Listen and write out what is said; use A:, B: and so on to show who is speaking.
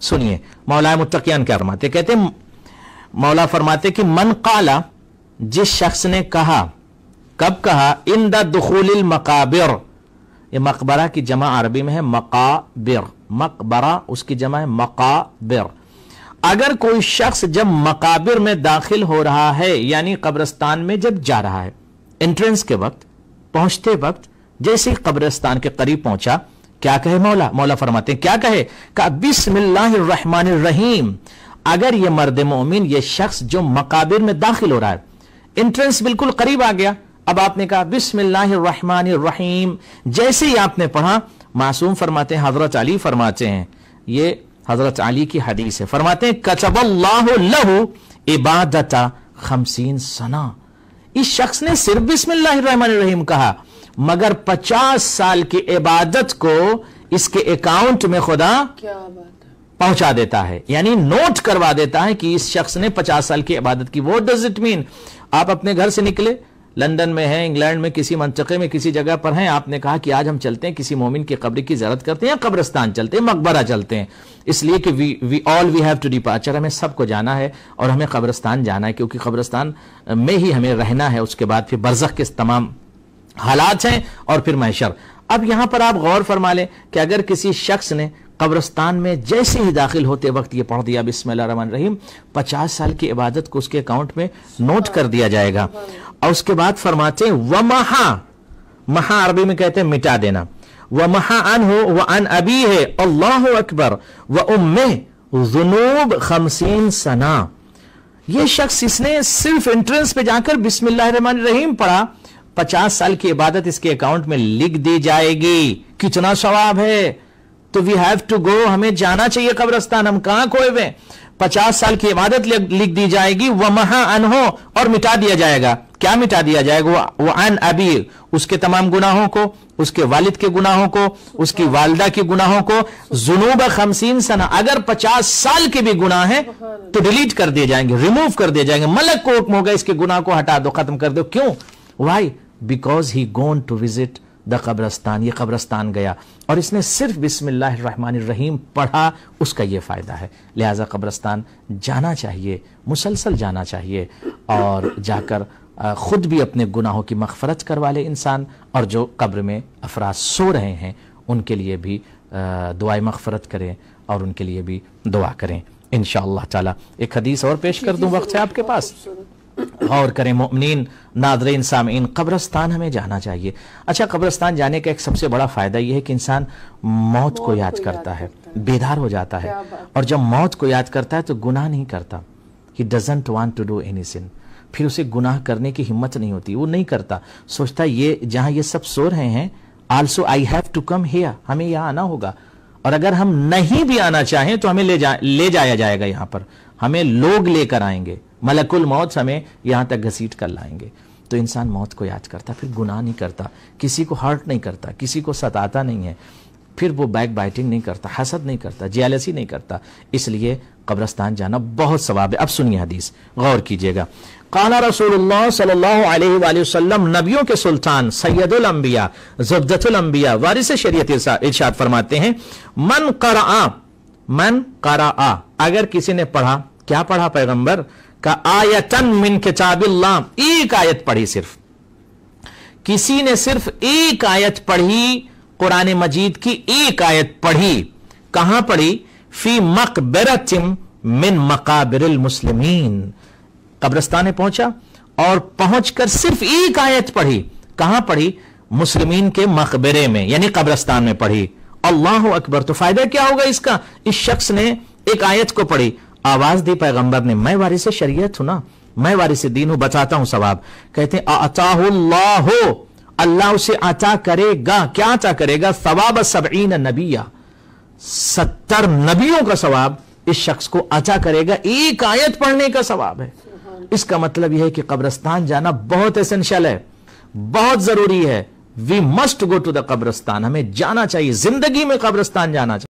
A: सुनिए मौला मुत्तकियान क्या फरमाते, कहते मौला फरमाते कि मन काला, जिस शख्स ने कहा, कब कहा, इंद दुखुलिल मकाबिर, ये मकबरा की जमा अरबी में है मकाबिर, मकबरा उसकी जमा है मकाबिर। अगर कोई शख्स जब मकाबिर में दाखिल हो रहा है, यानी कब्रिस्तान में जब जा रहा है, एंट्रेंस के वक्त, पहुंचते वक्त जैसे ही कब्रिस्तान के करीब पहुंचा, क्या कहे मौला? मौला फरमाते क्या कहे? कहा बिस्मिल्लाहिर्रहमानिर्रहीम। अगर ये मर्द मोमिन, ये शख्स जो मकाबिर में दाखिल हो रहा है, एंट्रेंस बिल्कुल करीब आ गया, अब आपने कहा बिस्मिल्लाहिर्रहमानिर्रहीम, जैसे ही आपने पढ़ा, मासूम फरमाते हैं, हजरत अली फरमाते हैं, ये हजरत अली की हदीस है, फरमाते हैं कतबल्लाहु लहु इबादता 50 सना। इस शख्स ने सिर्फ बिस्मिल्लाहिर्रहमानिर्रहीम कहा, मगर 50 साल की इबादत को इसके अकाउंट में खुदा क्या बात है पहुंचा देता है, यानी नोट करवा देता है कि इस शख्स ने 50 साल की इबादत की। What does it mean? आप अपने घर से निकले, लंदन में हैं, इंग्लैंड में, किसी मंतके में, किसी जगह पर हैं, आपने कहा कि आज हम चलते हैं, किसी मोमिन की कब्र की ज़ियारत करते हैं, या कब्रिस्तान चलते हैं, मकबरा चलते हैं, इसलिए कि वी हैव टू डिपार्चर, हमें सबको जाना है और हमें कब्रिस्तान जाना है, क्योंकि कब्रिस्तान में ही हमें रहना है, उसके बाद फिर बरज़ख के तमाम हालात हैं और फिर महशर। अब यहां पर आप गौर फरमा लें कि अगर किसी शख्स ने कब्रिस्तान में जैसे ही दाखिल होते वक्त ये पढ़ दिया बिस्मिल्लाहिर्रहमानिर्रहीम, 50 साल की इबादत को उसके अकाउंट में नोट कर दिया जाएगा। और उसके बाद फरमाते हैं वमहा, महा अरबी में कहते हैं मिटा देना, वमहा अनहु व अन अबी है अल्लाहु अकबर व उम्मे ज़ुनूब 50 सना। ये शख्स, इसने सिर्फ एंट्रेंस पे जाकर बिस्मिल्लाहिर्रहमानिर्रहीम पढ़ा, 50 साल की इबादत इसके अकाउंट में लिख दी जाएगी। कितना सवाब है! तो वी हैव टू गो, हमें जाना चाहिए कब्रिस्तान, हम कहां खोए हुए। 50 साल की इबादत लिख दी जाएगी, वमहा अनहो, और मिटा दिया जाएगा। क्या मिटा दिया जाएगा? वो अन अबी, उसके तमाम गुनाहों को, उसके वालिद के गुनाहों को, उसकी वालदा के गुनाहों को, जुनूब 50 सना, अगर 50 साल के भी गुनाह हैं तो डिलीट कर दिए जाएंगे, रिमूव कर दिए जाएंगे। मलक को हुक्म होगा इसके गुनाह को हटा दो, खत्म कर दो। क्यों? Why? Because he gone to visit the कब्रिस्तान, ये कब्रिस्तान गया और इसने सिर्फ बिस्मिल्लाहिर्रहमानिर्रहीम पढ़ा, उसका ये फायदा है। लिहाजा कब्रिस्तान जाना चाहिए, मुसलसल जाना चाहिए, और जाकर खुद भी अपने गुनाहों की मग़फ़रत करवा ले इंसान, और जो कब्र में अफराद सो रहे हैं उनके लिए भी दुआए मग़फ़रत करें और उनके लिए भी दुआ करें इंशाअल्लाह ताला। एक हदीस और पेश कर दूं, वक्त है आपके पास? और करें मोमिनीन, नाज़रीन, सामीन, कब्रिस्तान हमें जाना चाहिए। अच्छा, कब्रिस्तान जाने का एक सबसे बड़ा फ़ायदा यह है कि इंसान मौत को याद करता है, बेदार हो जाता है, और जब मौत को याद करता है तो गुनाह नहीं करता। He doesn't want to do any sin, फिर उसे गुनाह करने की हिम्मत नहीं होती, वो नहीं करता, सोचता ये जहां ये सब सो रहे हैं, also I have to come here, हमें यहाँ आना होगा, और अगर हम नहीं भी आना चाहें तो हमें ले जाया जाएगा, यहाँ पर हमें लोग लेकर आएंगे, मलकुल मौत हमें यहां तक घसीट कर लाएंगे। तो इंसान मौत को याद करता, फिर गुनाह नहीं करता, किसी को हर्ट नहीं करता, किसी को सताता नहीं है, फिर वो बैक बाइटिंग नहीं करता, हसद नहीं करता, जेलसी नहीं करता। इसलिए कब्रिस्तान जाना बहुत सवाब है। अब सुनिए हदीस, गौर कीजिएगा। क़ाला रसूलुल्लाह सल्लल्लाहु अलैहि वसल्लम, नबियों के सुल्तान, सैयदुल अंबिया, ज़ुब्दतुल अंबिया, वारिस शरीयत इरशाद फरमाते हैं, मन क़राअ, अगर किसी ने पढ़ा, क्या पढ़ा पैगंबर का? आयतन मिन किताबिल्लाह, एक आयत पढ़ी, सिर्फ किसी ने सिर्फ एक आयत पढ़ी, कुरान मजीद की एक आयत पढ़ी। कहां पढ़ी? फी मकबरतिन मिन मकाबिरिल मुस्लिमीन, कब्रिस्तान में पहुंचा और पहुंचकर सिर्फ एक आयत पढ़ी। कहां पढ़ी? मुस्लिमीन के मकबरे में, यानी कब्रिस्तान में पढ़ी। अल्लाहु अकबर। तो फायदा क्या होगा इसका? इस शख्स ने एक आयत को पढ़ी, आवाज दी पैगंबर ने, मैं वारिस शरीयत हूं ना, मैं वारिस दीन हूं, बताता हूं सवाब। कहते हैं अताहुल्लाहु, अल्लाह उसे अता करेगा। क्या अता करेगा? सवाब 70 नबिया, 70 नबियों का सवाब इस शख्स को अता करेगा, एक आयत पढ़ने का सवाब है। इसका मतलब यह है कि कब्रिस्तान जाना बहुत एसेंशियल है, बहुत जरूरी है। We must go to the कब्रिस्तान, हमें जाना चाहिए, जिंदगी में कब्रिस्तान जाना चाहिए।